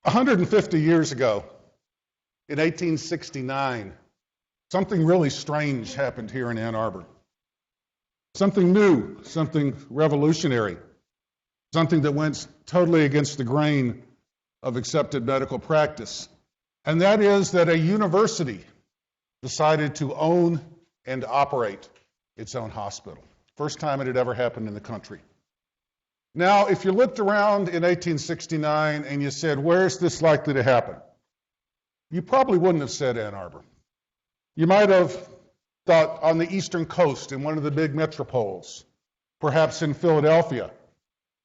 150 years ago, in 1869, something really strange happened here in Ann Arbor. Something new, something revolutionary, something that went totally against the grain of accepted medical practice. And that is that a university decided to own and operate its own hospital. First time it had ever happened in the country. Now, if you looked around in 1869 and you said, where's this likely to happen? You probably wouldn't have said Ann Arbor. You might have thought on the eastern coast in one of the big metropoles, perhaps in Philadelphia,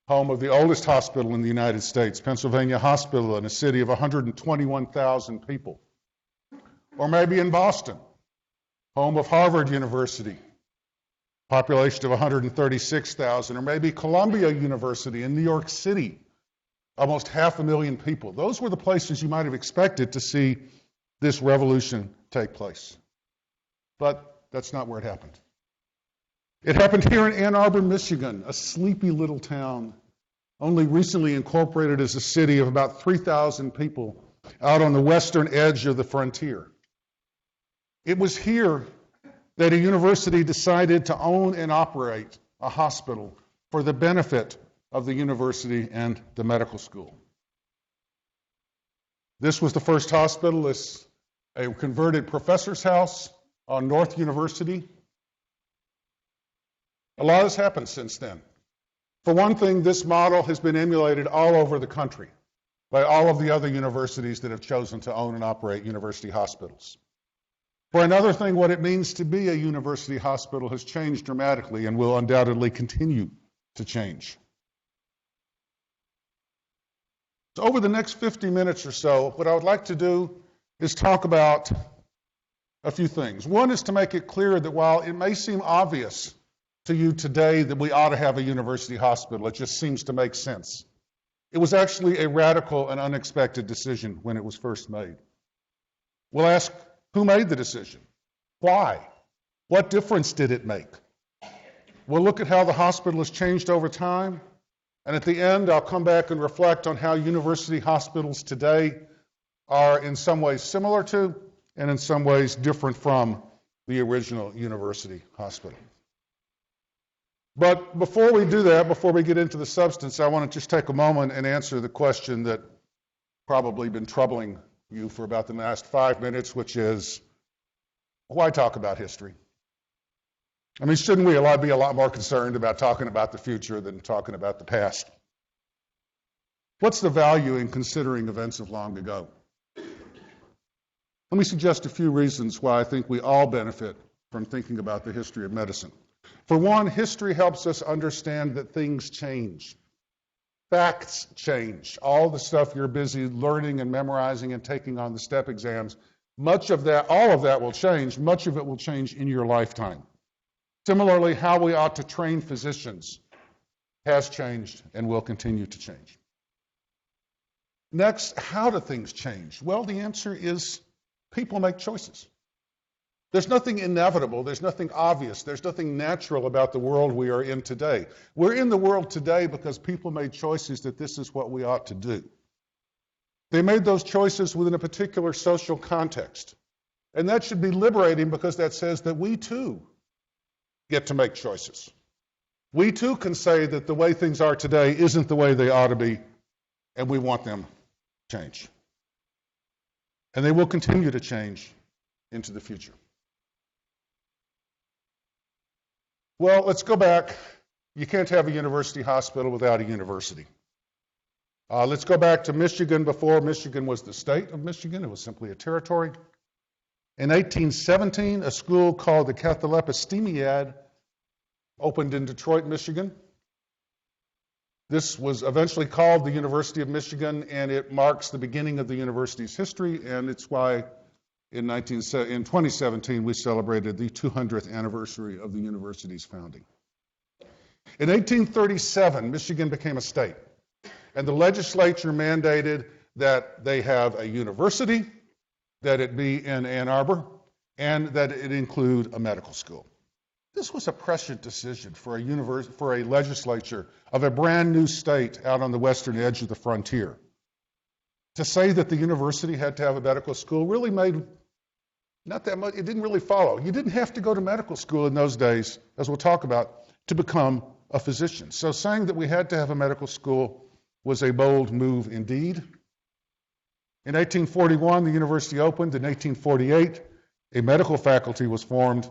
home of the oldest hospital in the United States, Pennsylvania Hospital, in a city of 121,000 people. Or maybe in Boston, home of Harvard University, population of 136,000, or maybe Columbia University in New York City, almost 500,000 people. Those were the places you might have expected to see this revolution take place. But that's not where it happened. It happened here in Ann Arbor, Michigan, a sleepy little town, only recently incorporated as a city of about 3,000 people out on the western edge of the frontier. It was here that a university decided to own and operate a hospital for the benefit of the university and the medical school. This was the first hospital. It's a converted professor's house on North University. A lot has happened since then. For one thing, this model has been emulated all over the country by all of the other universities that have chosen to own and operate university hospitals. For another thing, what it means to be a university hospital has changed dramatically and will undoubtedly continue to change. So over the next 50 minutes or so, what I would like to do is talk about a few things. One is to make it clear that while it may seem obvious to you today that we ought to have a university hospital, it just seems to make sense. It was actually a radical and unexpected decision when it was first made. We'll ask, who made the decision? Why? What difference did it make? We'll look at how the hospital has changed over time, and at the end, I'll come back and reflect on how university hospitals today are in some ways similar to and in some ways different from the original university hospital. But before we do that, before we get into the substance, I want to just take a moment and answer the question that probably been troubling you for about the last 5 minutes, which is, why talk about history? I mean, shouldn't we be a lot more concerned about talking about the future than talking about the past? What's the value in considering events of long ago? Let me suggest a few reasons why I think we all benefit from thinking about the history of medicine. For one, history helps us understand that things change. Facts change. All the stuff you're busy learning and memorizing and taking on the step exams, much of that, all of that will change. Much of it will change in your lifetime. Similarly, how we ought to train physicians has changed and will continue to change. Next, how do things change? Well, the answer is people make choices. There's nothing inevitable, there's nothing obvious, there's nothing natural about the world we are in today. We're in the world today because people made choices that this is what we ought to do. They made those choices within a particular social context. And that should be liberating because that says that we too get to make choices. We too can say that the way things are today isn't the way they ought to be, and we want them to change. And they will continue to change into the future. Well, let's go back. You can't have a university hospital without a university. Let's go back to Michigan before Michigan was the state of Michigan. It was simply a territory. In 1817, a school called the Catholepistimiad opened in Detroit, Michigan. This was eventually called the University of Michigan, and it marks the beginning of the university's history, and it's why in 2017 we celebrated the 200th anniversary of the university's founding. In 1837, Michigan became a state, and the legislature mandated that they have a university, that it be in Ann Arbor, and that it include a medical school. This was a prescient decision for a legislature of a brand new state out on the western edge of the frontier. to say that the university had to have a medical school really made not that much, it didn't really follow. You didn't have to go to medical school in those days, as we'll talk about, to become a physician. So saying that we had to have a medical school was a bold move indeed. In 1841, the university opened. In 1848, a medical faculty was formed.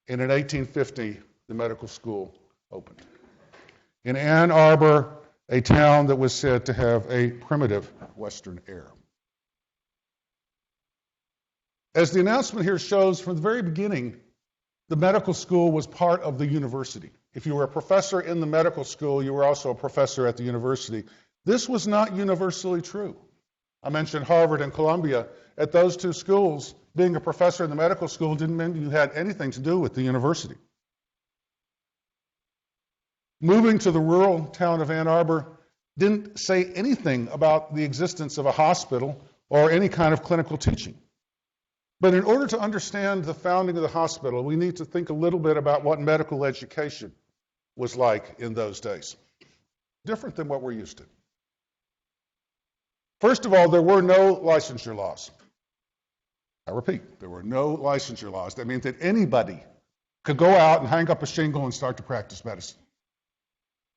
And in 1850, the medical school opened. In Ann Arbor, a town that was said to have a primitive Western air. As the announcement here shows, from the very beginning, the medical school was part of the university. If you were a professor in the medical school, you were also a professor at the university. This was not universally true. I mentioned Harvard and Columbia. At those two schools, being a professor in the medical school didn't mean you had anything to do with the university. Moving to the rural town of Ann Arbor didn't say anything about the existence of a hospital or any kind of clinical teaching. But in order to understand the founding of the hospital, we need to think a little bit about what medical education was like in those days. Different than what we're used to. First of all, there were no licensure laws. I repeat, there were no licensure laws. That means that anybody could go out and hang up a shingle and start to practice medicine.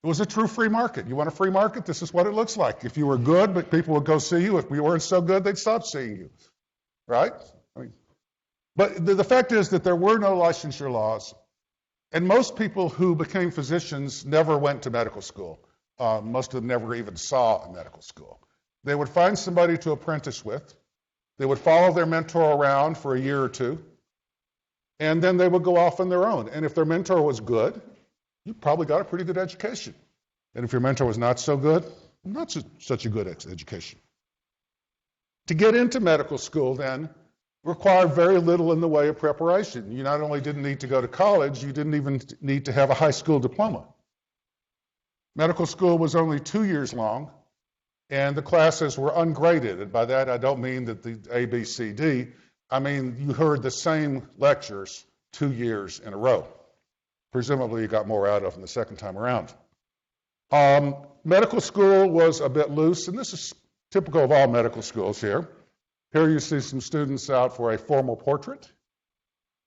It was a true free market. You want a free market? This is what it looks like. If you were good, but people would go see you. If you weren't so good, they'd stop seeing you. Right? But the fact is that there were no licensure laws, and most people who became physicians never went to medical school. Most of them never even saw a medical school. They would find somebody to apprentice with. They would follow their mentor around for a year or two, and then they would go off on their own. And if their mentor was good, you probably got a pretty good education. And if your mentor was not so good, not such a good education. To get into medical school, then, required very little in the way of preparation. You not only didn't need to go to college, you didn't even need to have a high school diploma. Medical school was only 2 years long, and the classes were ungraded. And by that, I don't mean that the A, B, C, D. I mean, you heard the same lectures 2 years in a row. Presumably, you got more out of them the second time around. Medical school was a bit loose, and this is typical of all medical schools here. Here you see some students out for a formal portrait.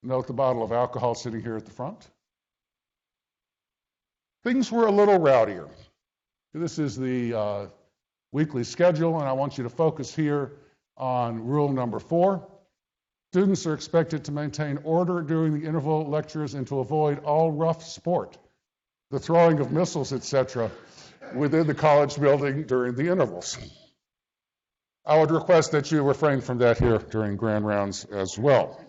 Note the bottle of alcohol sitting here at the front. Things were a little rowdier. This is the weekly schedule, and I want you to focus here on rule number 4. Students are expected to maintain order during the interval lectures and to avoid all rough sport, the throwing of missiles, etc., within the college building during the intervals. I would request that you refrain from that here during grand rounds as well.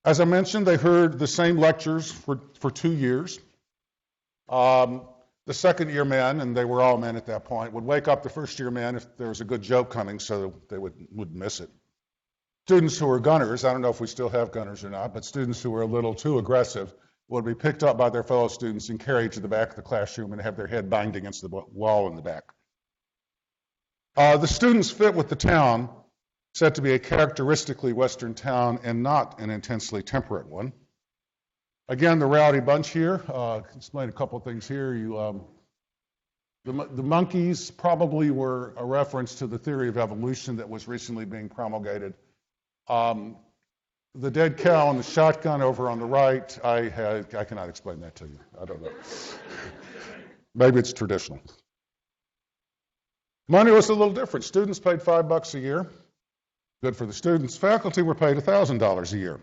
As I mentioned, they heard the same lectures for 2 years. The second-year men, and they were all men at that point, would wake up the first-year men if there was a good joke coming so they wouldn't miss it. Students who were gunners, I don't know if we still have gunners or not, but students who were a little too aggressive would be picked up by their fellow students and carried to the back of the classroom and have their head banged against the wall in the back. The students fit with the town, said to be a characteristically Western town and not an intensely temperate one. Again, the rowdy bunch here. Explain a couple of things here. The monkeys probably were a reference to the theory of evolution that was recently being promulgated. The dead cow and the shotgun over on the right, I cannot explain that to you. I don't know. Maybe it's traditional. Money was a little different. Students paid $5 a year. Good for the students. Faculty were paid $1,000 a year.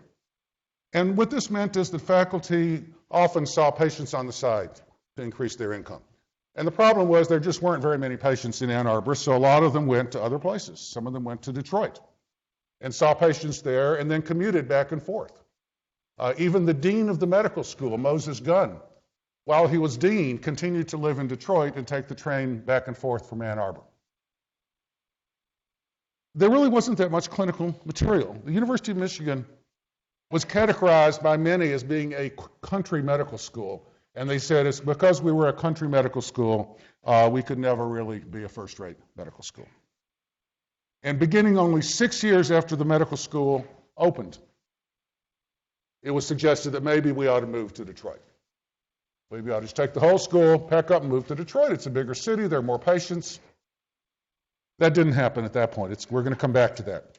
And what this meant is that faculty often saw patients on the side to increase their income. And the problem was there just weren't very many patients in Ann Arbor, so a lot of them went to other places. Some of them went to Detroit and saw patients there and then commuted back and forth. Even the dean of the medical school, Moses Gunn, while he was dean, continued to live in Detroit and take the train back and forth from Ann Arbor. There really wasn't that much clinical material. The University of Michigan was categorized by many as being a country medical school. And they said it's because we were a country medical school, we could never really be a first-rate medical school. And beginning only 6 years after the medical school opened, it was suggested that maybe we ought to move to Detroit. Maybe we ought to just take the whole school, pack up, and move to Detroit. It's a bigger city. There are more patients. That didn't happen at that point. We're going to come back to that.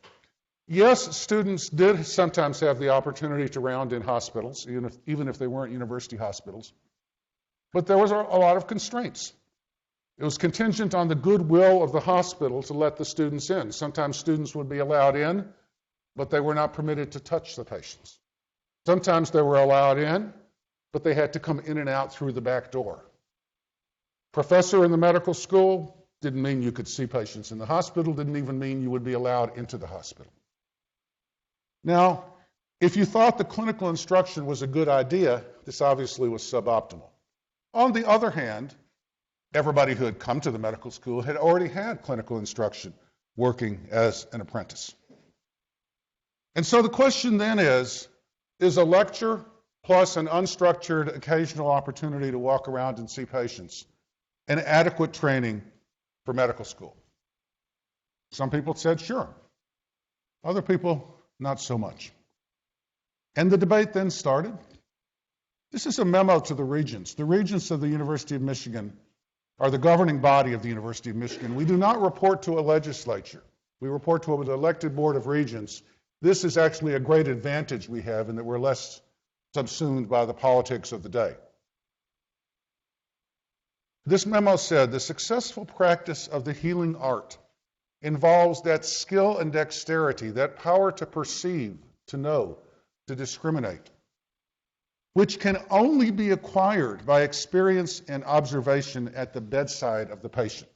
Yes, students did sometimes have the opportunity to round in hospitals, even if they weren't university hospitals. But there was a lot of constraints. It was contingent on the goodwill of the hospital to let the students in. Sometimes students would be allowed in, but they were not permitted to touch the patients. Sometimes they were allowed in, but they had to come in and out through the back door. Professor in the medical school didn't mean you could see patients in the hospital, didn't even mean you would be allowed into the hospital. Now, if you thought the clinical instruction was a good idea, this obviously was suboptimal. On the other hand, everybody who had come to the medical school had already had clinical instruction working as an apprentice. And so the question then is a lecture plus an unstructured occasional opportunity to walk around and see patients an adequate training for medical school? Some people said sure. Other people, not so much. And the debate then started. This is a memo to the regents. The regents of the University of Michigan are the governing body of the University of Michigan. We do not report to a legislature. We report to an elected board of regents. This is actually a great advantage we have in that we're less subsumed by the politics of the day. This memo said, the successful practice of the healing art involves that skill and dexterity, that power to perceive, to know, to discriminate, which can only be acquired by experience and observation at the bedside of the patient.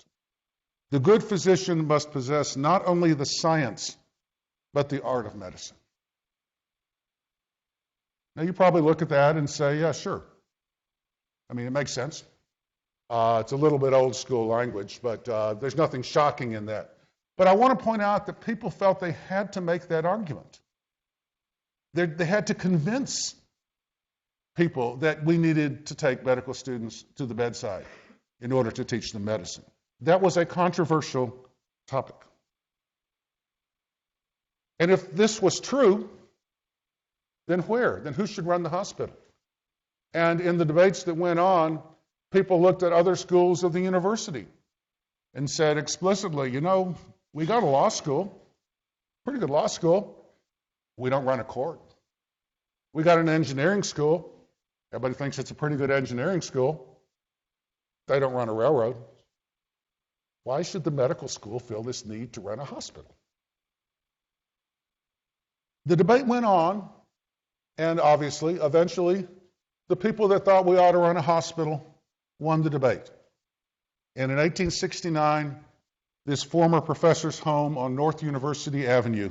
The good physician must possess not only the science, but the art of medicine. Now, you probably look at that and say, yeah, sure. I mean, it makes sense. It's a little bit old school language, but there's nothing shocking in that. But I want to point out that people felt they had to make that argument. They had to convince people that we needed to take medical students to the bedside in order to teach them medicine. That was a controversial topic. And if this was true, then where? Then who should run the hospital? And in the debates that went on, people looked at other schools of the university and said explicitly, you know, we got a law school, pretty good law school. We don't run a court. We got an engineering school. Everybody thinks it's a pretty good engineering school. They don't run a railroad. Why should the medical school feel this need to run a hospital? The debate went on, and obviously, eventually, the people that thought we ought to run a hospital won the debate. And in 1869, this former professor's home on North University Avenue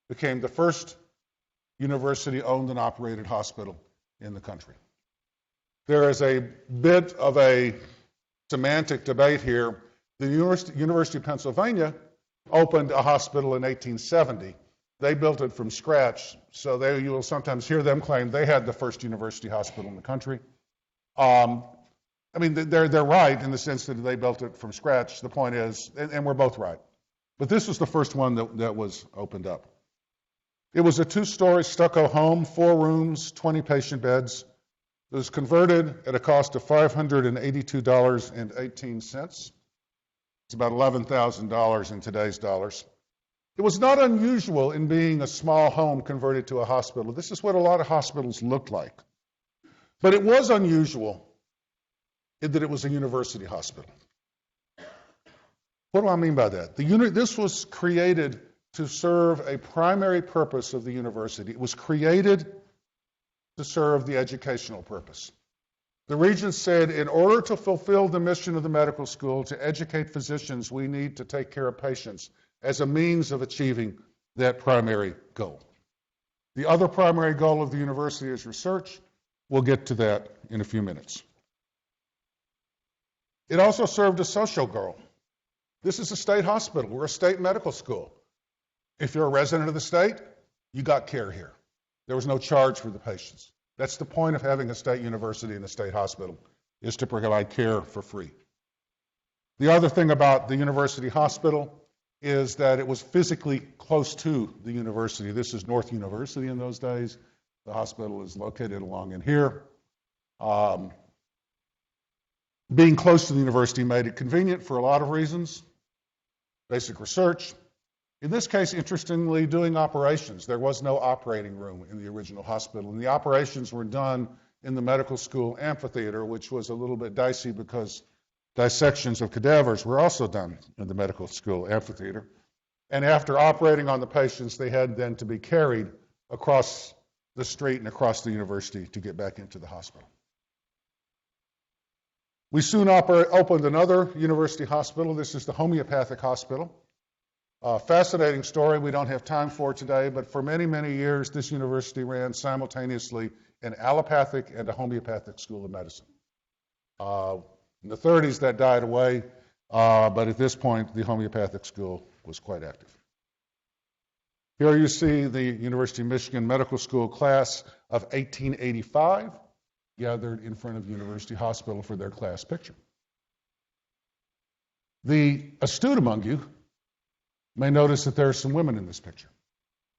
became the first university-owned and operated hospital in the country. There is a bit of a semantic debate here. The University of Pennsylvania opened a hospital in 1870. They built it from scratch, so you will sometimes hear them claim they had the first university hospital in the country. I mean, they're right in the sense that they built it from scratch. The point is, and we're both right, but this was the first one that was opened up. It was a 2-story stucco home, 4 rooms, 20 patient beds. It was converted at a cost of $582.18. It's about $11,000 in today's dollars. It was not unusual in being a small home converted to a hospital. This is what a lot of hospitals looked like. But it was unusual in that it was a university hospital. What do I mean by that? This was created to serve a primary purpose of the university. It was created to serve the educational purpose. The regents said, in order to fulfill the mission of the medical school to educate physicians, we need to take care of patients as a means of achieving that primary goal. The other primary goal of the university is research. We'll get to that in a few minutes. It also served a social goal. This is a state hospital. We're a state medical school. If you're a resident of the state, you got care here. There was no charge for the patients. That's the point of having a state university and a state hospital, is to provide care for free. The other thing about the university hospital is that it was physically close to the university. This is North University in those days. The hospital is located along in here. Being close to the university made it convenient for a lot of reasons. basic research. In this case, interestingly, doing operations. There was no operating room in the original hospital, and the operations were done in the medical school amphitheater, which was a little bit dicey because dissections of cadavers were also done in the medical school amphitheater. And after operating on the patients, they had then to be carried across the street and across the university to get back into the hospital. We soon opened another university hospital. This is the homeopathic hospital. Fascinating story we don't have time for today, but for many, many years, this university ran simultaneously an allopathic and a homeopathic school of medicine. In the 30s, that died away, but at this point, the homeopathic school was quite active. Here you see the University of Michigan Medical School class of 1885 gathered in front of University Hospital for their class picture. The astute among you may notice that there are some women in this picture.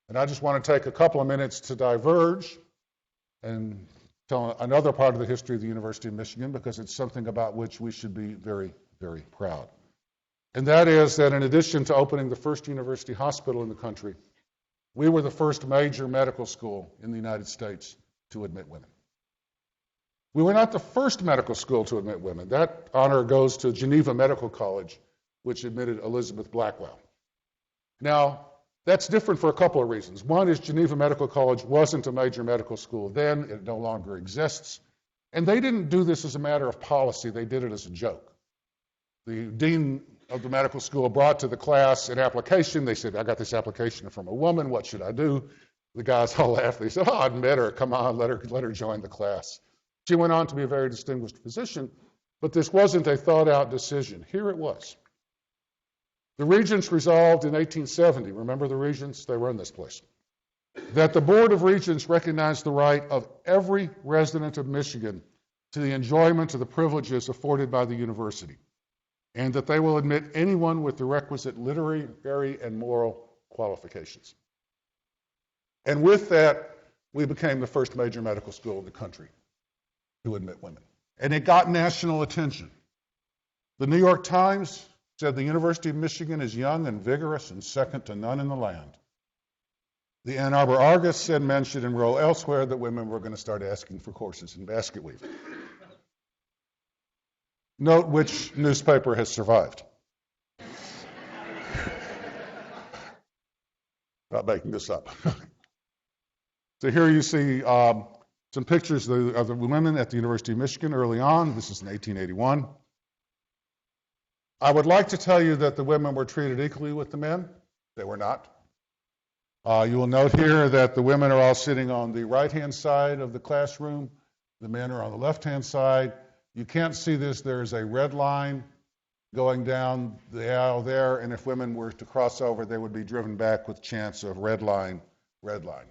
And I just want to take a couple of minutes to diverge and tell another part of the history of the University of Michigan, because it's something about which we should be very, very proud. And that is that in addition to opening the first university hospital in the country, we were the first major medical school in the United States to admit women. We were not the first medical school to admit women. That honor goes to Geneva Medical College, which admitted Elizabeth Blackwell. Now, that's different for a couple of reasons. One is Geneva Medical College wasn't a major medical school then. It no longer exists. And they didn't do this as a matter of policy. They did it as a joke. The dean of the medical school brought to the class an application. They said, I got this application from a woman. What should I do? The guys all laughed. They said, admit her. Come on, let her join the class. She went on to be a very distinguished physician, but this wasn't a thought-out decision. Here it was. The regents resolved in 1870, remember the regents? They were in this place, that the Board of Regents recognized the right of every resident of Michigan to the enjoyment of the privileges afforded by the university, and that they will admit anyone with the requisite literary and moral qualifications. And with that, we became the first major medical school in the country to admit women. And it got national attention. The New York Times said the University of Michigan is young and vigorous and second to none in the land. The Ann Arbor Argus said men should enroll elsewhere, that women were going to start asking for courses in basket weaving. Note which newspaper has survived. Not making this up. So here you see some pictures of the women at the University of Michigan early on. This is in 1881. I would like to tell you that the women were treated equally with the men. They were not. You will note here that the women are all sitting on the right-hand side of the classroom. The men are on the left-hand side. You can't see this. There's a red line going down the aisle there, and if women were to cross over, they would be driven back with chants of red line, red line.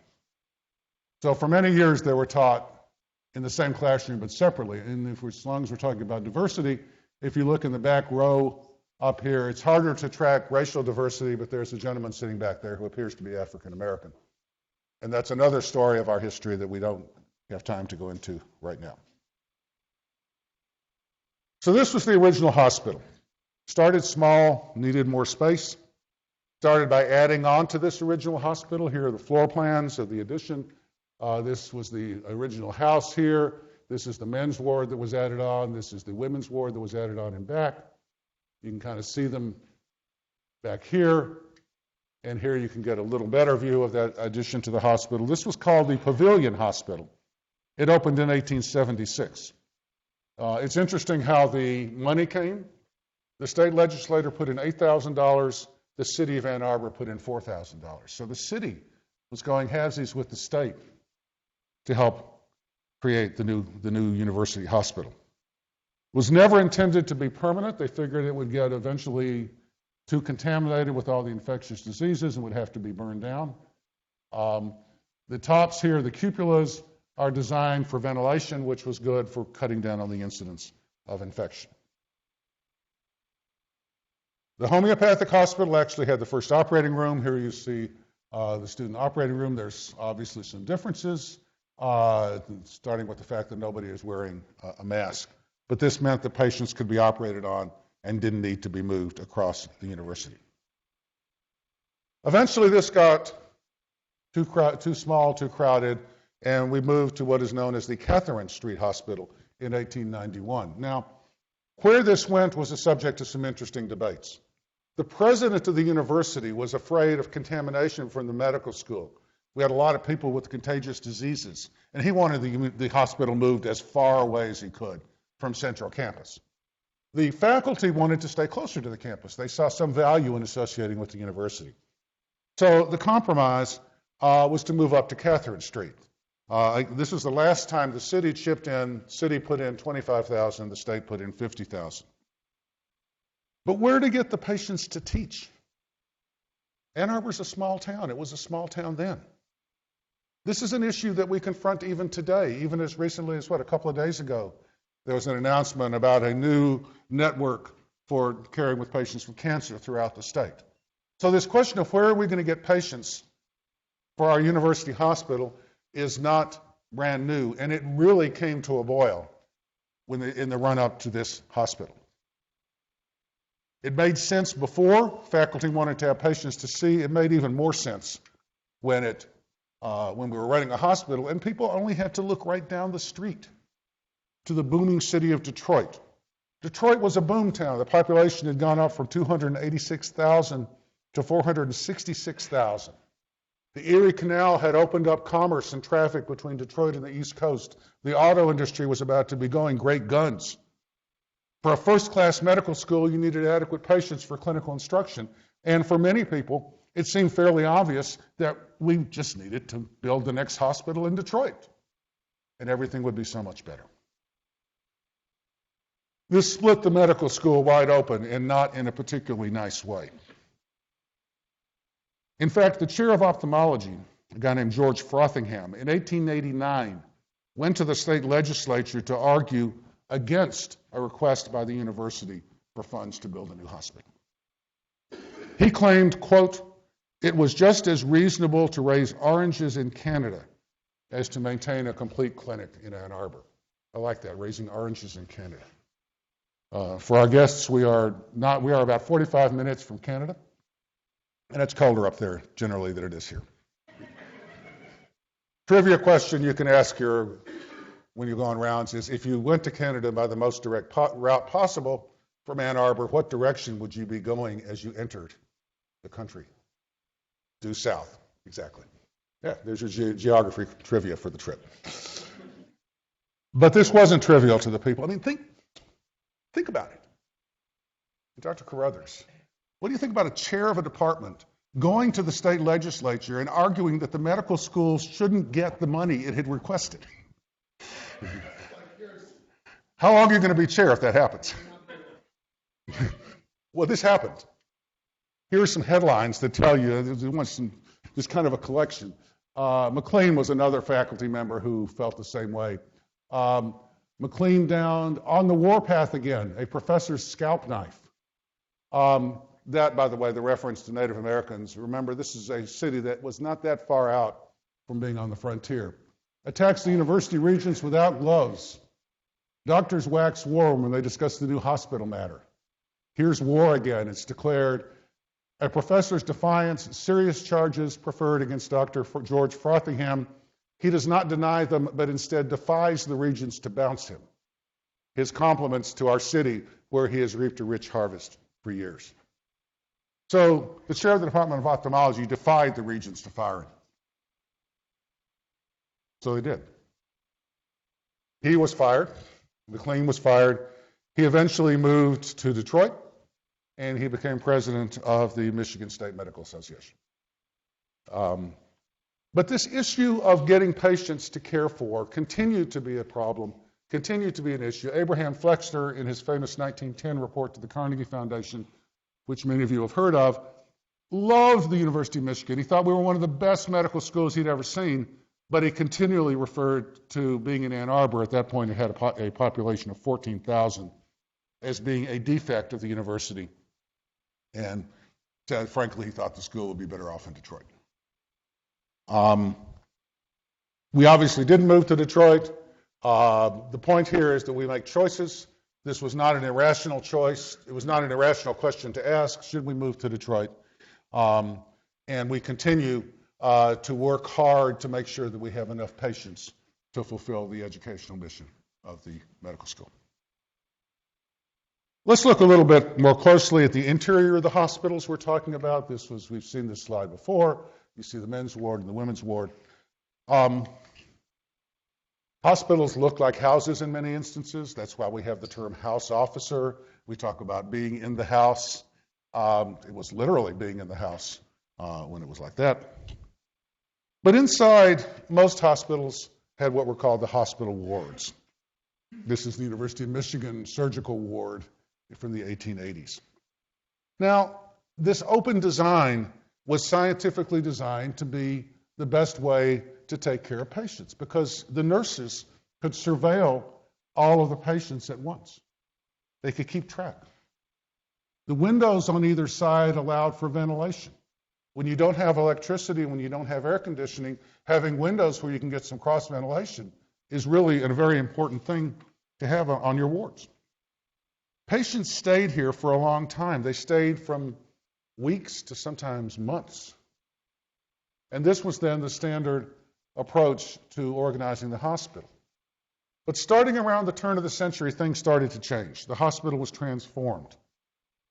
So for many years, they were taught in the same classroom but separately. And as long as we're talking about diversity, if you look in the back row up here, it's harder to track racial diversity, but there's a gentleman sitting back there who appears to be African American. And that's another story of our history that we don't have time to go into right now. So this was the original hospital. Started small, needed more space. Started by adding on to this original hospital. Here are the floor plans of the addition. This was the original house here. This is the men's ward that was added on. This is the women's ward that was added on in back. You can kind of see them back here. And here you can get a little better view of that addition to the hospital. This was called the Pavilion Hospital. It opened in 1876. It's interesting how the money came. The state legislature put in $8,000. The city of Ann Arbor put in $4,000. So the city was going halvesies with the state to help create the new university hospital. It was never intended to be permanent. They figured it would get eventually too contaminated with all the infectious diseases and would have to be burned down. The tops here, the cupolas, are designed for ventilation, which was good for cutting down on the incidence of infection. The homeopathic hospital actually had the first operating room. Here you see the student operating room. There's obviously some differences, starting with the fact that nobody is wearing a mask. But this meant that patients could be operated on and didn't need to be moved across the university. Eventually, this got too small, too crowded, and we moved to what is known as the Catherine Street Hospital in 1891. Now, where this went was a subject of some interesting debates. The president of the university was afraid of contamination from the medical school. We had a lot of people with contagious diseases, and he wanted the hospital moved as far away as he could from central campus. The faculty wanted to stay closer to the campus. They saw some value in associating with the university. So the compromise was to move up to Catherine Street. This was the last time the city chipped in. City put in $25,000, the state put in $50,000. But where to get the patients to teach? Ann Arbor's a small town. It was a small town then. This is an issue that we confront even today, even as recently as, a couple of days ago, there was an announcement about a new network for caring with patients with cancer throughout the state. So this question of where are we going to get patients for our university hospital is not brand new, and it really came to a boil in the run-up to this hospital. It made sense before. Faculty wanted to have patients to see. It made even more sense when we were running a hospital, and people only had to look right down the street to the booming city of Detroit. Detroit was a boom town. The population had gone up from 286,000 to 466,000. The Erie Canal had opened up commerce and traffic between Detroit and the East Coast. The auto industry was about to be going great guns. For a first-class medical school, you needed adequate patients for clinical instruction. And for many people, it seemed fairly obvious that we just needed to build the next hospital in Detroit, and everything would be so much better. This split the medical school wide open, and not in a particularly nice way. In fact, the chair of ophthalmology, a guy named George Frothingham, in 1889, went to the state legislature to argue against a request by the university for funds to build a new hospital. He claimed, quote, "It was just as reasonable to raise oranges in Canada as to maintain a complete clinic in Ann Arbor." I like that, raising oranges in Canada. For our guests, we are about 45 minutes from Canada, and it's colder up there generally than it is here. Trivia question you can ask when you're going rounds is, if you went to Canada by the most direct route possible from Ann Arbor, what direction would you be going as you entered the country? Due south, exactly. Yeah, there's your geography trivia for the trip. But this wasn't trivial to the people. I mean, think about it. Dr. Carruthers, what do you think about a chair of a department going to the state legislature and arguing that the medical schools shouldn't get the money it had requested? How long are you going to be chair if that happens? Well, this happened. Here are some headlines that tell you, this kind of a collection. McLean was another faculty member who felt the same way. McLean downed on the warpath again, a professor's scalp knife. That, by the way, the reference to Native Americans, remember this is a city that was not that far out from being on the frontier. Attacks the university regents without gloves. Doctors wax warm when they discuss the new hospital matter. Here's war again. It's declared a professor's defiance, serious charges preferred against Dr. George Frothingham. He does not deny them, but instead defies the regents to bounce him. His compliments to our city, where he has reaped a rich harvest for years. So the chair of the Department of Ophthalmology defied the regents to fire him. So they did. He was fired. McLean was fired. He eventually moved to Detroit, and he became president of the Michigan State Medical Association. But this issue of getting patients to care for continued to be a problem, continued to be an issue. Abraham Flexner, in his famous 1910 report to the Carnegie Foundation, which many of you have heard of, loved the University of Michigan. He thought we were one of the best medical schools he'd ever seen, but he continually referred to being in Ann Arbor. At that point, it had a population of 14,000 as being a defect of the university. And frankly, he thought the school would be better off in Detroit. We obviously didn't move to Detroit. The point here is that we make choices. This was not an irrational choice. It was not an irrational question to ask, should we move to Detroit? And we continue to work hard to make sure that we have enough patients to fulfill the educational mission of the medical school. Let's look a little bit more closely at the interior of the hospitals we're talking about. We've seen this slide before. You see the men's ward and the women's ward. Hospitals look like houses in many instances. That's why we have the term house officer. We talk about being in the house. It was literally being in the house when it was like that. But inside, most hospitals had what were called the hospital wards. This is the University of Michigan surgical ward from the 1880s. Now, this open design was scientifically designed to be the best way to take care of patients because the nurses could surveil all of the patients at once. They could keep track. The windows on either side allowed for ventilation. When you don't have electricity, when you don't have air conditioning, having windows where you can get some cross ventilation is really a very important thing to have on your wards. Patients stayed here for a long time. They stayed from weeks to sometimes months. And this was then the standard approach to organizing the hospital. But starting around the turn of the century, things started to change. The hospital was transformed.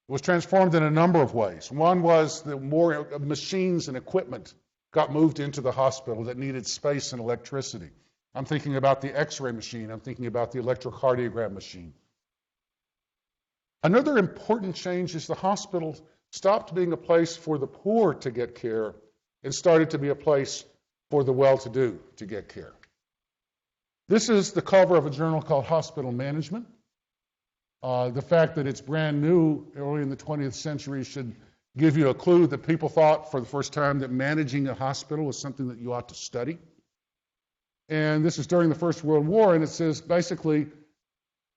It was transformed in a number of ways. One was that more machines and equipment got moved into the hospital that needed space and electricity. I'm thinking about the X-ray machine. I'm thinking about the electrocardiogram machine. Another important change is the hospital stopped being a place for the poor to get care and started to be a place for the well-to-do to get care. This is the cover of a journal called Hospital Management. The fact that it's brand new early in the 20th century should give you a clue that people thought for the first time that managing a hospital was something that you ought to study. And this is during the First World War, and it says basically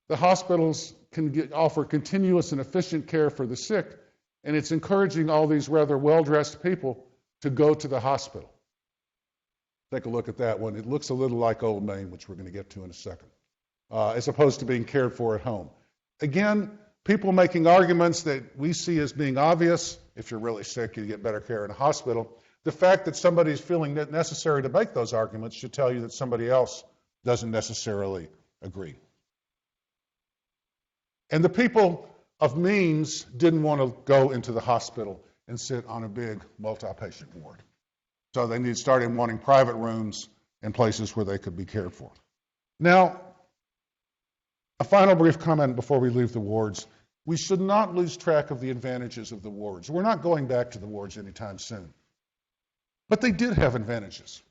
the hospitals can offer continuous and efficient care for the sick, and it's encouraging all these rather well-dressed people to go to the hospital. Take a look at that one. It looks a little like Old Main, which we're going to get to in a second, as opposed to being cared for at home. Again, people making arguments that we see as being obvious. If you're really sick, you get better care in a hospital. The fact that somebody's feeling it necessary to make those arguments should tell you that somebody else doesn't necessarily agree. And the people of means didn't want to go into the hospital and sit on a big multi-patient ward. So they started wanting private rooms and places where they could be cared for. Now, a final brief comment before we leave the wards. We should not lose track of the advantages of the wards. We're not going back to the wards anytime soon. But they did have advantages.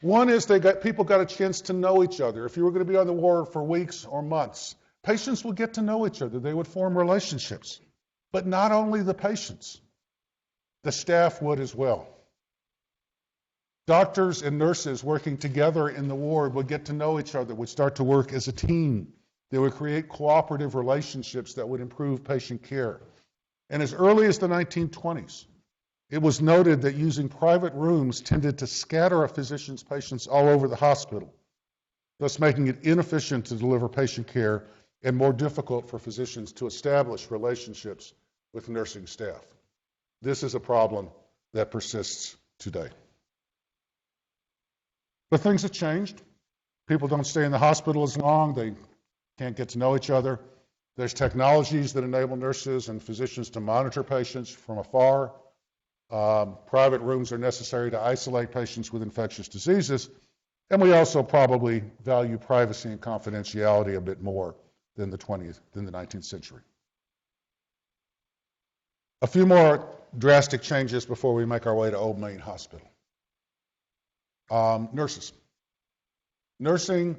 One is people got a chance to know each other. If you were going to be on the ward for weeks or months, patients would get to know each other. They would form relationships. But not only the patients, the staff would as well. Doctors and nurses working together in the ward would get to know each other, would start to work as a team. They would create cooperative relationships that would improve patient care. And as early as the 1920s, it was noted that using private rooms tended to scatter a physician's patients all over the hospital, thus making it inefficient to deliver patient care and more difficult for physicians to establish relationships with nursing staff. This is a problem that persists today. But things have changed. People don't stay in the hospital as long. They can't get to know each other. There's technologies that enable nurses and physicians to monitor patients from afar. Private rooms are necessary to isolate patients with infectious diseases. And we also probably value privacy and confidentiality a bit more than the 19th century. A few more drastic changes before we make our way to Old Main Hospital. Nurses. Nursing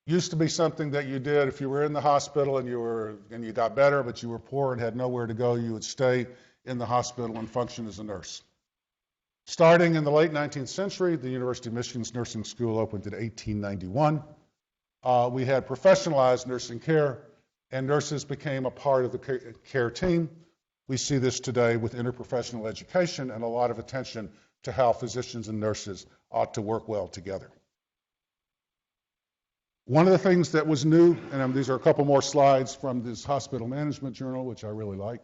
used to be something that you did if you were in the hospital and you got better, but you were poor and had nowhere to go. You would stay in the hospital and function as a nurse. Starting in the late 19th century, the University of Michigan's nursing school opened in 1891. We had professionalized nursing care, and nurses became a part of the care team. We see this today with interprofessional education and a lot of attention to how physicians and nurses ought to work well together. One of the things that was new, and these are a couple more slides from this hospital management journal, which I really like.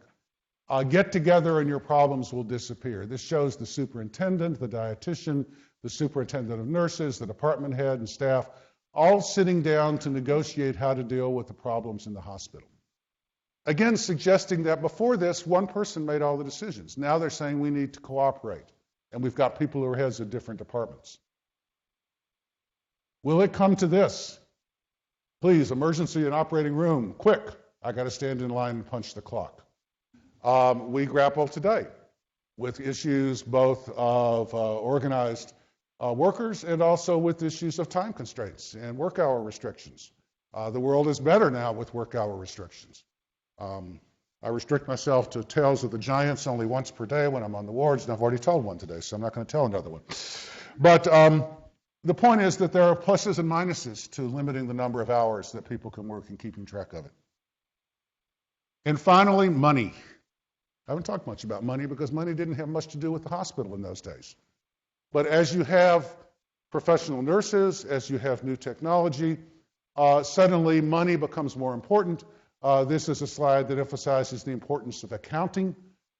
get together and your problems will disappear. This shows the superintendent, the dietitian, the superintendent of nurses, the department head and staff, all sitting down to negotiate how to deal with the problems in the hospital. Again, suggesting that before this, one person made all the decisions. Now they're saying we need to cooperate. And we've got people who are heads of different departments. Will it come to this? Please, emergency and operating room, quick. I got to stand in line and punch the clock. We grapple today with issues both of organized workers and also with issues of time constraints and work hour restrictions. The world is better now with work hour restrictions. I restrict myself to tales of the giants only once per day when I'm on the wards, and I've already told one today, so I'm not going to tell another one. But the point is that there are pluses and minuses to limiting the number of hours that people can work and keeping track of it. And finally, money. I haven't talked much about money because money didn't have much to do with the hospital in those days. But as you have professional nurses, as you have new technology, suddenly money becomes more important. This is a slide that emphasizes the importance of accounting.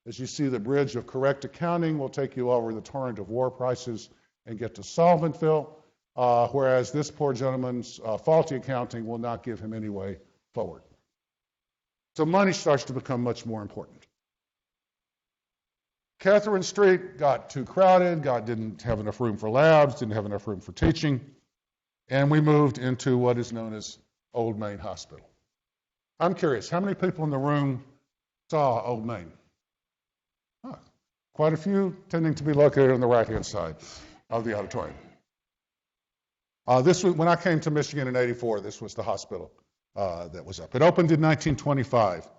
As you see, the bridge of correct accounting will take you over the torrent of war prices and get to Solventville, whereas this poor gentleman's faulty accounting will not give him any way forward. So money starts to become much more important. Catherine Street got too crowded, didn't have enough room for labs, didn't have enough room for teaching, and we moved into what is known as Old Main Hospital. I'm curious, how many people in the room saw Old Main? Quite a few, tending to be located on the right-hand side of the auditorium. This was when I came to Michigan in '84. This was the hospital that was up. It opened in 1925,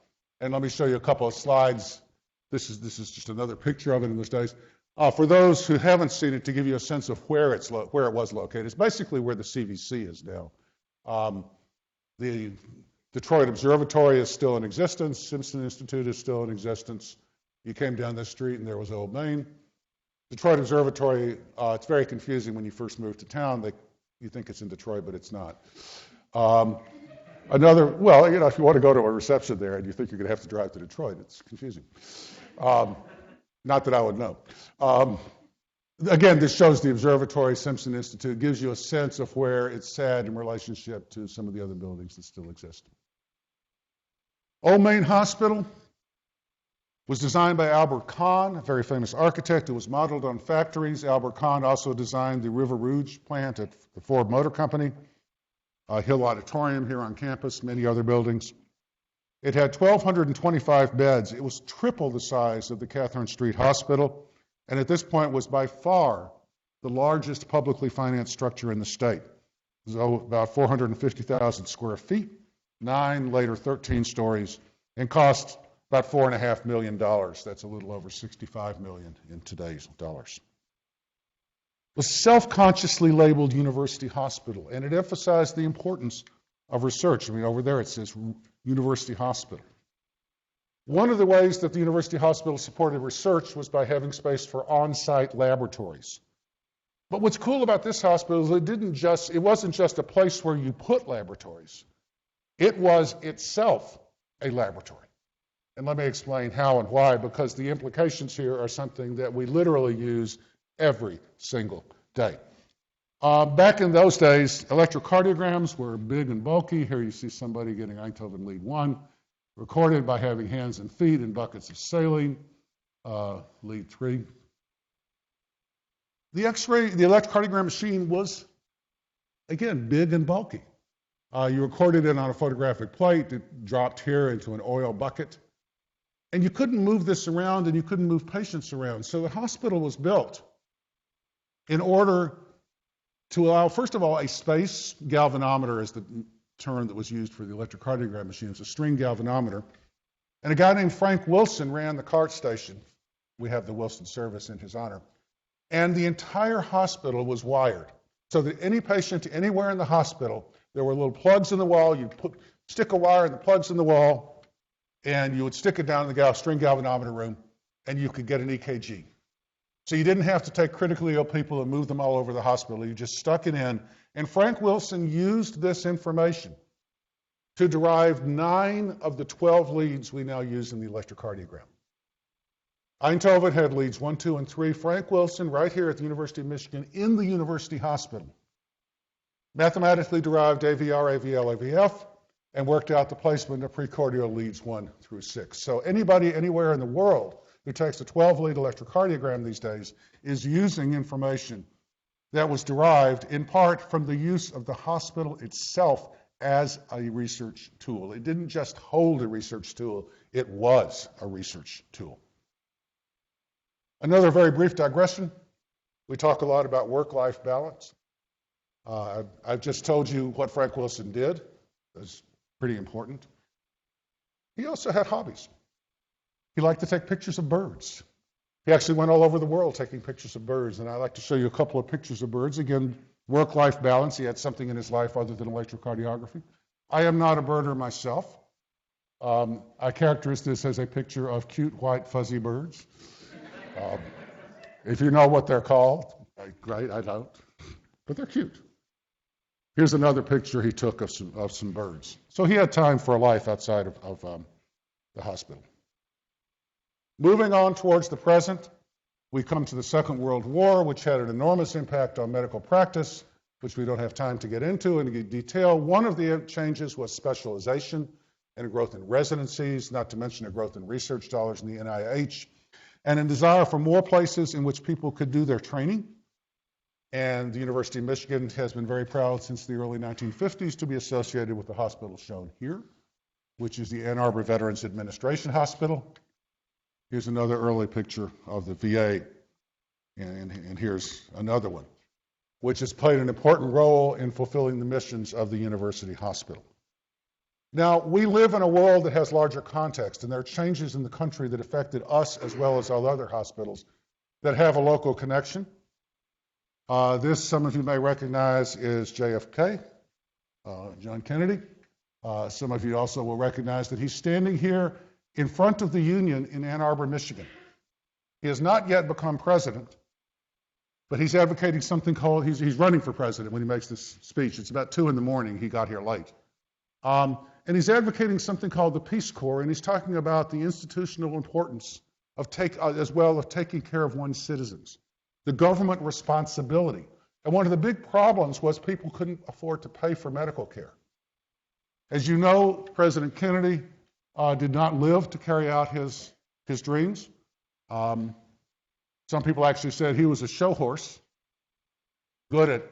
and let me show you a couple of slides. This is just another picture of it in those days. For those who haven't seen it, to give you a sense of where it was located, it's basically where the CVC is now. The Detroit Observatory is still in existence. Simpson Institute is still in existence. You came down this street and there was Old Main. Detroit Observatory, it's very confusing when you first move to town. You think it's in Detroit, but it's not. If you want to go to a reception there and you think you're going to have to drive to Detroit, it's confusing. Not that I would know. Again, this shows the observatory, Simpson Institute, gives you a sense of where it's sat in relationship to some of the other buildings that still exist. Old Main Hospital was designed by Albert Kahn, a very famous architect. It was modeled on factories. Albert Kahn also designed the River Rouge plant at the Ford Motor Company, Hill Auditorium here on campus, many other buildings. It had 1,225 beds. It was triple the size of the Catherine Street Hospital, and at this point was by far the largest publicly financed structure in the state. It was about 450,000 square feet, 9, later 13 stories, and cost about $4.5 million. That's a little over $65 million in today's dollars. It was self-consciously labeled University Hospital, and it emphasized the importance of research. Over there it says University Hospital. One of the ways that the University Hospital supported research was by having space for on-site laboratories. But what's cool about this hospital is it wasn't just a place where you put laboratories. It was itself a laboratory. And let me explain how and why, because the implications here are something that we literally use every single day. Back in those days, electrocardiograms were big and bulky. Here you see somebody getting Einthoven lead 1, recorded by having hands and feet in buckets of saline, lead 3. The electrocardiogram machine was, again, big and bulky. You recorded it on a photographic plate. It dropped here into an oil bucket. And you couldn't move this around, and you couldn't move patients around. So the hospital was built in order to allow, first of all, a space galvanometer is the term that was used for the electrocardiogram machine. It's a string galvanometer. And a guy named Frank Wilson ran the cart station. We have the Wilson service in his honor. And the entire hospital was wired so that any patient anywhere in the hospital, there were little plugs in the wall. You'd stick a wire in the plugs in the wall, and you would stick it down in the string galvanometer room, and you could get an EKG. So you didn't have to take critically ill people and move them all over the hospital. You just stuck it in. And Frank Wilson used this information to derive 9 of the 12 leads we now use in the electrocardiogram. Eindhoven had leads 1, 2, and 3. Frank Wilson, right here at the University of Michigan, in the University Hospital, mathematically derived AVR, AVL, AVF, and worked out the placement of precordial leads 1 through 6. So anybody anywhere in the world who takes a 12-lead electrocardiogram these days is using information that was derived in part from the use of the hospital itself as a research tool. It didn't just hold a research tool, it was a research tool. Another very brief digression. We talk a lot about work-life balance. I've just told you what Frank Wilson did. That's pretty important. He also had hobbies. He liked to take pictures of birds. He actually went all over the world taking pictures of birds, and I'd like to show you a couple of pictures of birds. Again, work-life balance. He had something in his life other than electrocardiography. I am not a birder myself. I characterize this as a picture of cute, white, fuzzy birds. If you know what they're called, great, I don't. But they're cute. Here's another picture he took of some birds. So he had time for a life outside of the hospital. Moving on towards the present, we come to the Second World War, which had an enormous impact on medical practice, which we don't have time to get into in detail. One of the changes was specialization and a growth in residencies, not to mention a growth in research dollars in the NIH, and a desire for more places in which people could do their training. And the University of Michigan has been very proud since the early 1950s to be associated with the hospital shown here, which is the Ann Arbor Veterans Administration Hospital. Here's another early picture of the VA, and here's another one, which has played an important role in fulfilling the missions of the university hospital. Now, we live in a world that has larger context, and there are changes in the country that affected us as well as all other hospitals that have a local connection. This, some of you may recognize, is JFK, John Kennedy. Some of you also will recognize that he's standing here in front of the Union in Ann Arbor, Michigan. He has not yet become president, but he's advocating something called, he's running for president when he makes this speech. It's about 2 in the morning. He got here late. And he's advocating something called the Peace Corps, and he's talking about the institutional importance of as well of taking care of one's citizens, the government responsibility. And one of the big problems was people couldn't afford to pay for medical care. As you know, President Kennedy did not live to carry out his dreams. Some people actually said he was a show horse, good at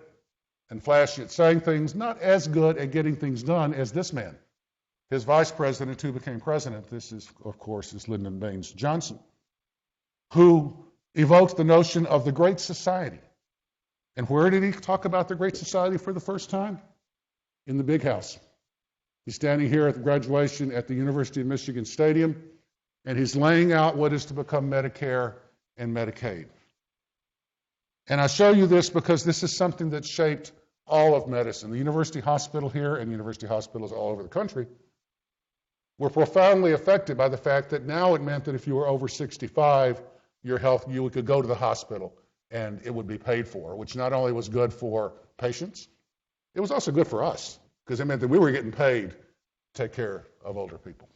and flashy at saying things, not as good at getting things done as this man. His vice president, who became president, this is, of course, is Lyndon Baines Johnson, who evoked the notion of the Great Society. And where did he talk about the Great Society for the first time? In the big house. He's standing here at the graduation at the University of Michigan Stadium, and he's laying out what is to become Medicare and Medicaid. And I show you this because this is something that shaped all of medicine. The University Hospital here and university hospitals all over the country were profoundly affected by the fact that now it meant that if you were over 65, you could go to the hospital and it would be paid for, which not only was good for patients, it was also good for us because it meant that we were getting paid to take care of older people.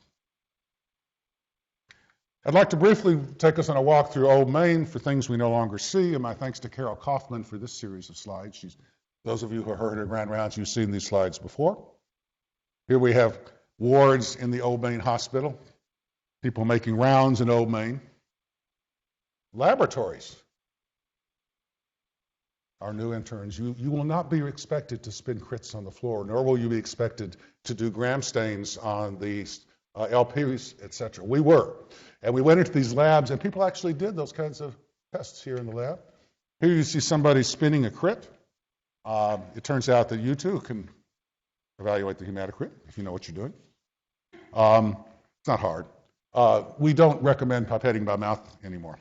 I'd like to briefly take us on a walk through Old Main for things we no longer see, and my thanks to Carol Kaufman for this series of slides. Those of you who heard her grand rounds, you've seen these slides before. Here we have wards in the Old Main Hospital, people making rounds in Old Main. Laboratories. Our new interns, you will not be expected to spin crits on the floor, nor will you be expected to do gram stains on the LPs, etc. We were. And we went into these labs, and people actually did those kinds of tests here in the lab. Here you see somebody spinning a crit. It turns out that you too can evaluate the hematocrit if you know what you're doing. It's not hard. We don't recommend pipetting by mouth anymore.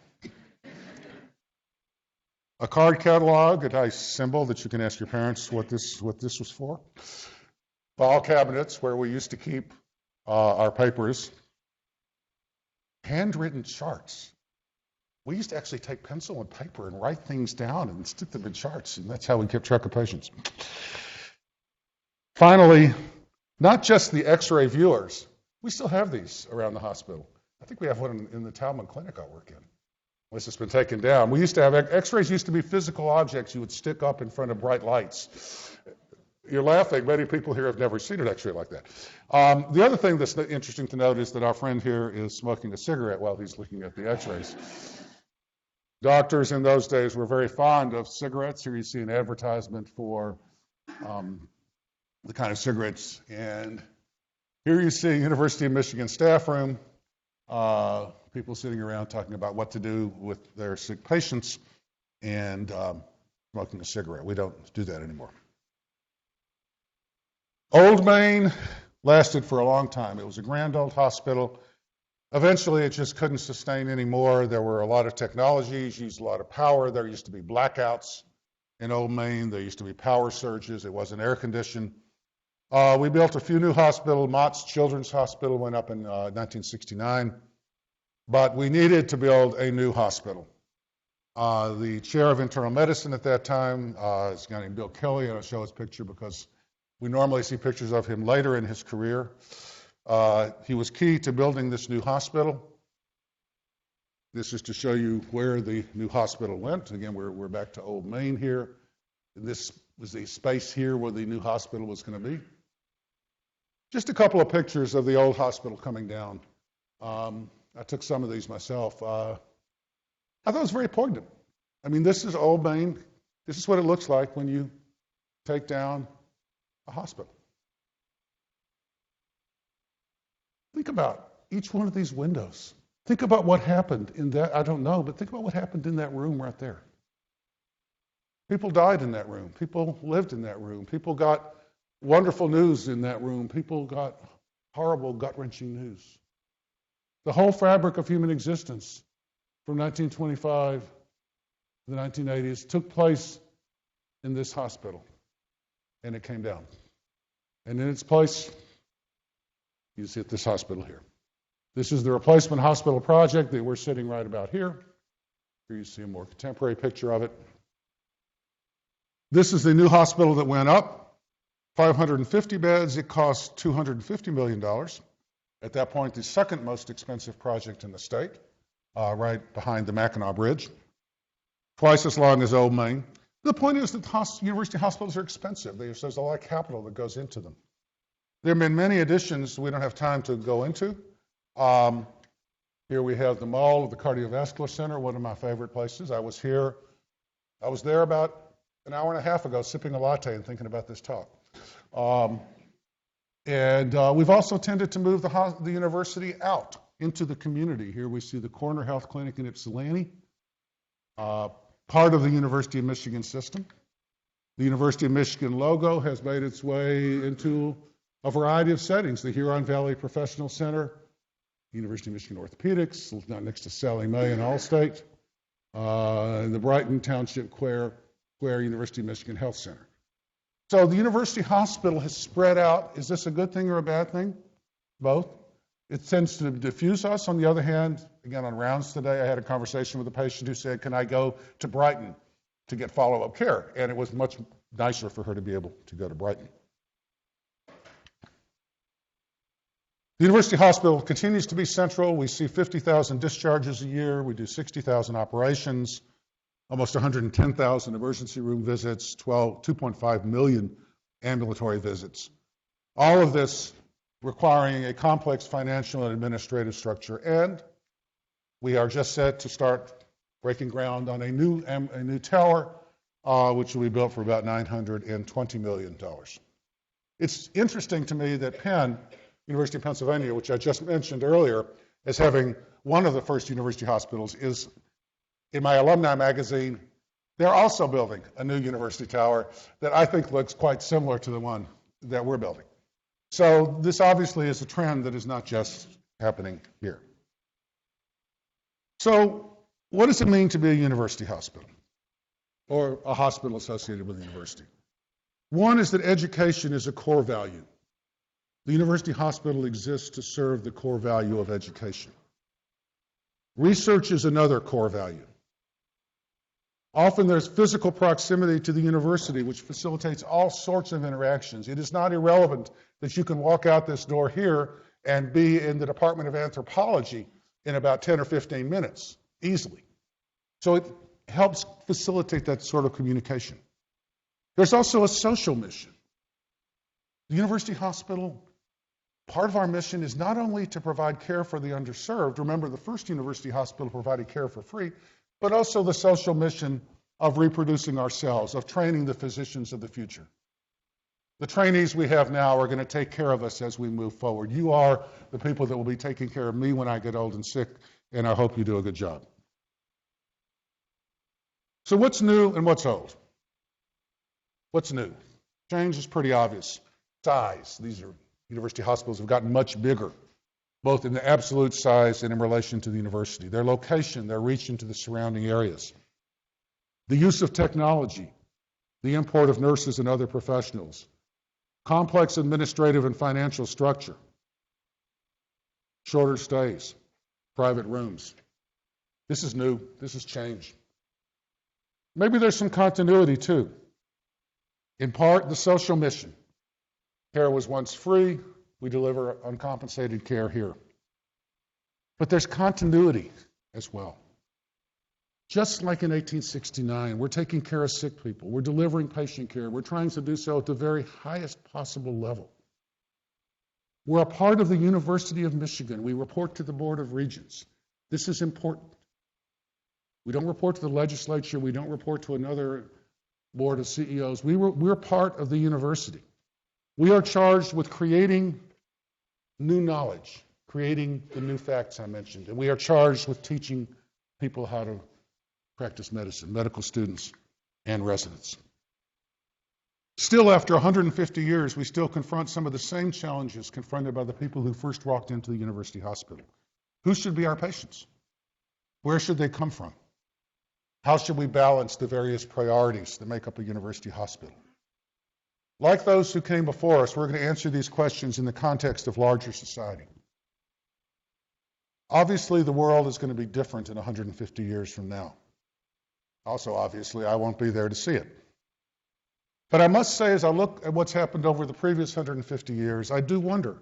A card catalog, a nice symbol that you can ask your parents what this was for. File cabinets where we used to keep our papers. Handwritten charts. We used to actually take pencil and paper and write things down and stick them in charts, and that's how we kept track of patients. Finally, not just the X-ray viewers. We still have these around the hospital. I think we have one in the Talman clinic I work in. This has been taken down. We used to have, x-rays used to be physical objects you would stick up in front of bright lights. You're laughing. Many people here have never seen an x-ray like that. The other thing that's interesting to note is that our friend here is smoking a cigarette while he's looking at the x-rays. Doctors in those days were very fond of cigarettes. Here you see an advertisement for the kind of cigarettes. And here you see University of Michigan staff room. People sitting around talking about what to do with their sick patients and smoking a cigarette. We don't do that anymore. Old Main lasted for a long time. It was a grand old hospital. Eventually, it just couldn't sustain anymore. There were a lot of technologies, used a lot of power. There used to be blackouts in Old Main. There used to be power surges. It wasn't air conditioned. We built a few new hospitals. Mott's Children's Hospital went up in 1969. But we needed to build a new hospital. The chair of internal medicine at that time is a guy named Bill Kelly, and I'll show his picture because we normally see pictures of him later in his career. He was key to building this new hospital. This is to show you where the new hospital went. Again, we're back to Old Main here. This was the space here where the new hospital was going to be. Just a couple of pictures of the old hospital coming down. I took some of these myself. I thought it was very poignant. I mean, this is Old Main. This is what it looks like when you take down a hospital. Think about each one of these windows. Think about what happened in that, I don't know, but think about what happened in that room right there. People died in that room. People lived in that room. People got wonderful news in that room. People got horrible, gut-wrenching news. The whole fabric of human existence from 1925 to the 1980s took place in this hospital, and it came down. And in its place, you see at this hospital here. This is the replacement hospital project that we're sitting right about here. Here you see a more contemporary picture of it. This is the new hospital that went up, 550 beds. It cost $250 million. At that point, the second most expensive project in the state, right behind the Mackinac Bridge. Twice as long as Old Main. The point is that university hospitals are expensive. There's a lot of capital that goes into them. There have been many additions we don't have time to go into. Here we have the mall of the Cardiovascular Center, one of my favorite places. I was there about an hour and a half ago sipping a latte and thinking about this talk. And we've also tended to move the university out into the community. Here we see the Corner Health Clinic in Ypsilanti, part of the University of Michigan system. The University of Michigan logo has made its way into a variety of settings. The Huron Valley Professional Center, University of Michigan Orthopedics, next to Sallie Mae and Allstate, and the Brighton Township Square University of Michigan Health Center. So the university hospital has spread out. Is this a good thing or a bad thing? Both. It tends to diffuse us. On the other hand, again, on rounds today, I had a conversation with a patient who said, can I go to Brighton to get follow-up care? And it was much nicer for her to be able to go to Brighton. The university hospital continues to be central. We see 50,000 discharges a year. We do 60,000 operations, almost 110,000 emergency room visits, 2.5 million ambulatory visits. All of this requiring a complex financial and administrative structure. And we are just set to start breaking ground on a new tower, which will be built for about $920 million. It's interesting to me that Penn, University of Pennsylvania, which I just mentioned earlier, as having one of the first university hospitals, is in my alumni magazine. They're also building a new university tower that I think looks quite similar to the one that we're building. So this obviously is a trend that is not just happening here. So what does it mean to be a university hospital or a hospital associated with a university? One is that education is a core value. The university hospital exists to serve the core value of education. Research is another core value. Often there's physical proximity to the university, which facilitates all sorts of interactions. It is not irrelevant that you can walk out this door here and be in the Department of Anthropology in about 10 or 15 minutes, easily. So it helps facilitate that sort of communication. There's also a social mission. The University Hospital, part of our mission is not only to provide care for the underserved. Remember, the first university hospital provided care for free, but also the social mission of reproducing ourselves, of training the physicians of the future. The trainees we have now are going to take care of us as we move forward. You are the people that will be taking care of me when I get old and sick, and I hope you do a good job. So what's new and what's old? What's new? Change is pretty obvious. Size. These are university hospitals have gotten much bigger, both in the absolute size and in relation to the university. Their location, their reach into the surrounding areas. The use of technology, the import of nurses and other professionals, complex administrative and financial structure, shorter stays, private rooms. This is new. This is change. Maybe there's some continuity too. In part, the social mission. Care was once free. We deliver uncompensated care here. But there's continuity as well. Just like in 1869, we're taking care of sick people. We're delivering patient care. We're trying to do so at the very highest possible level. We're a part of the University of Michigan. We report to the Board of Regents. This is important. We don't report to the legislature. We don't report to another board of CEOs. We're part of the university. We are charged with creating new knowledge, creating the new facts I mentioned, and we are charged with teaching people how to practice medicine, medical students and residents. Still, after 150 years, we still confront some of the same challenges confronted by the people who first walked into the university hospital. Who should be our patients? Where should they come from? How should we balance the various priorities that make up a university hospital? Like those who came before us, we're going to answer these questions in the context of larger society. Obviously, the world is going to be different in 150 years from now. Also, obviously, I won't be there to see it. But I must say, as I look at what's happened over the previous 150 years, I do wonder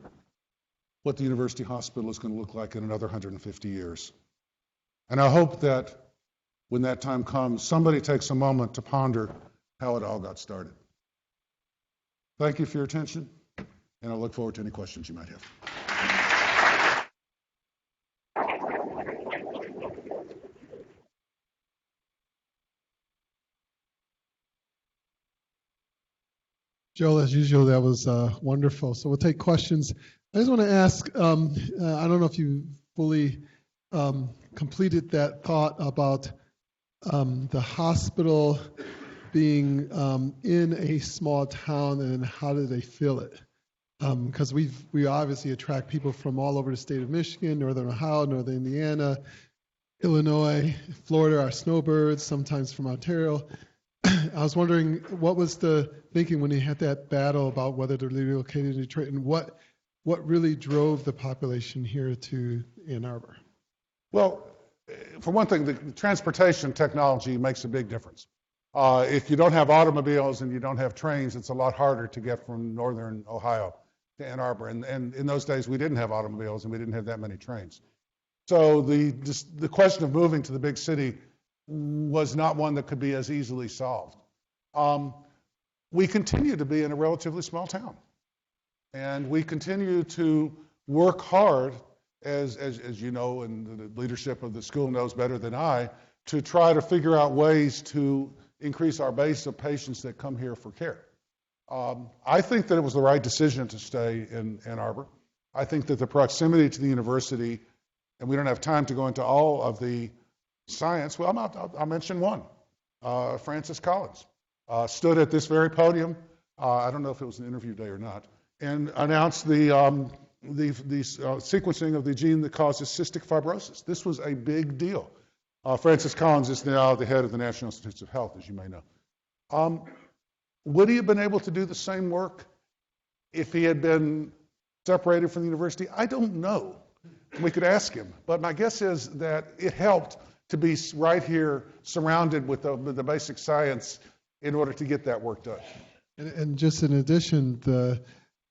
what the university hospital is going to look like in another 150 years. And I hope that when that time comes, somebody takes a moment to ponder how it all got started. Thank you for your attention, and I look forward to any questions you might have. Joel, as usual, that was wonderful. So we'll take questions. I just want to ask, I don't know if you fully completed that thought about the hospital being in a small town, and how do they feel it? Because we obviously attract people from all over the state of Michigan, Northern Ohio, Northern Indiana, Illinois, Florida, our snowbirds, sometimes from Ontario. I was wondering, what was the thinking when you had that battle about whether to relocate to Detroit, and what really drove the population here to Ann Arbor? Well, for one thing, the transportation technology makes a big difference. If you don't have automobiles and you don't have trains, it's a lot harder to get from Northern Ohio to Ann Arbor. And in those days, we didn't have automobiles and we didn't have that many trains. So the question of moving to the big city was not one that could be as easily solved. We continue to be in a relatively small town. And we continue to work hard, as you know, and the leadership of the school knows better than I, to try to figure out ways to increase our base of patients that come here for care. I think that it was the right decision to stay in Ann Arbor. I think that the proximity to the university, and we don't have time to go into all of the science, well, I'll mention one. Francis Collins stood at this very podium, I don't know if it was an interview day or not, and announced the sequencing of the gene that causes cystic fibrosis. This was a big deal. Francis Collins is now the head of the National Institutes of Health, as you may know. Would he have been able to do the same work if he had been separated from the university? I don't know. We could ask him. But my guess is that it helped to be right here, surrounded with the basic science in order to get that work done. And just in addition, the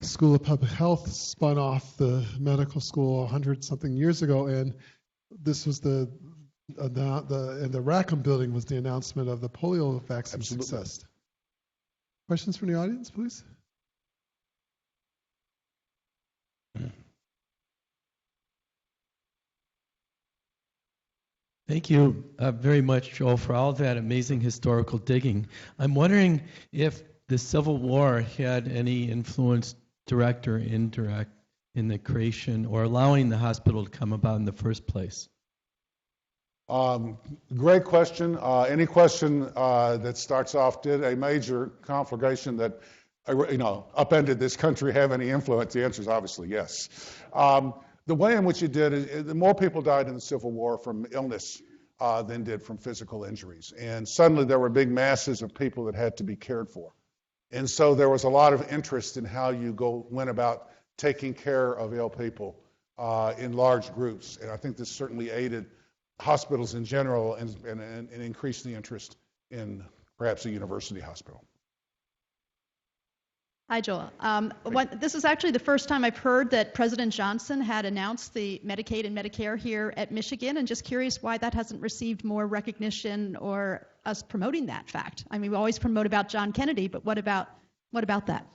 School of Public Health spun off the medical school 100-something years ago, and this was the in the Rackham building was the announcement of the polio vaccine Absolutely. success. Questions from the audience, please? Thank you very much, Joel, for all of that amazing historical digging. I'm wondering if the Civil War had any influence, direct or indirect, in the creation or allowing the hospital to come about in the first place. Great question. Any question that starts off, did a major conflagration that upended this country have any influence? The answer is obviously yes. The way in which it did is more people died in the Civil War from illness than did from physical injuries. And suddenly there were big masses of people that had to be cared for. And so there was a lot of interest in how you went about taking care of ill people in large groups. And I think this certainly aided hospitals in general and increased the interest in perhaps a university hospital. Hi, Joel. This is actually the first time I've heard that President Johnson had announced the Medicaid and Medicare here at Michigan, and just curious why that hasn't received more recognition or us promoting that fact. I mean, we always promote about John Kennedy, but what about that?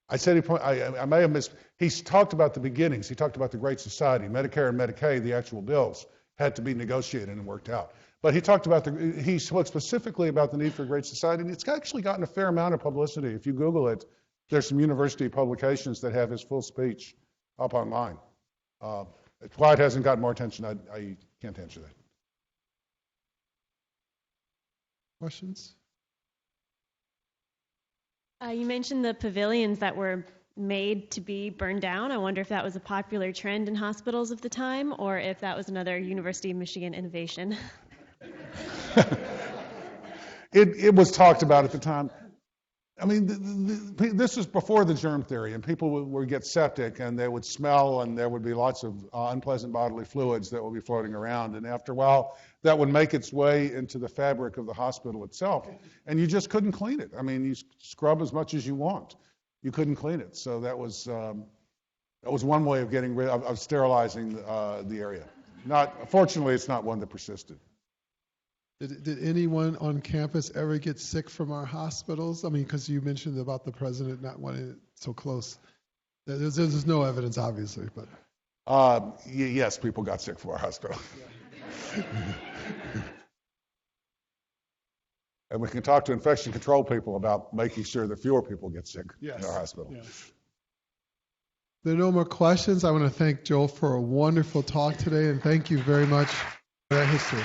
I said I may have missed. He's talked about the beginnings. He talked about the Great Society. Medicare and Medicaid, the actual bills, had to be negotiated and worked out. But he talked about he spoke specifically about the need for a Great Society, and it's actually gotten a fair amount of publicity. If you Google it, there's some university publications that have his full speech up online. Why it hasn't gotten more attention, I can't answer that. Questions? You mentioned the pavilions that were made to be burned down. I wonder if that was a popular trend in hospitals of the time, or if that was another University of Michigan innovation. It was talked about at the time. I mean, this is before the germ theory, and people would get septic, and they would smell, and there would be lots of unpleasant bodily fluids that would be floating around. And after a while, that would make its way into the fabric of the hospital itself, and you just couldn't clean it. I mean, you scrub as much as you want. You couldn't clean it. So that was one way of getting rid of sterilizing the area. Fortunately, it's not one that persisted. Did anyone on campus ever get sick from our hospitals? I mean, because you mentioned about the president not wanting it so close. There's no evidence, obviously, but. Yes, people got sick from our hospital. And we can talk to infection control people about making sure that fewer people get sick in our hospital. Yes. There are no more questions. I want to thank Joel for a wonderful talk today, and thank you very much for that history.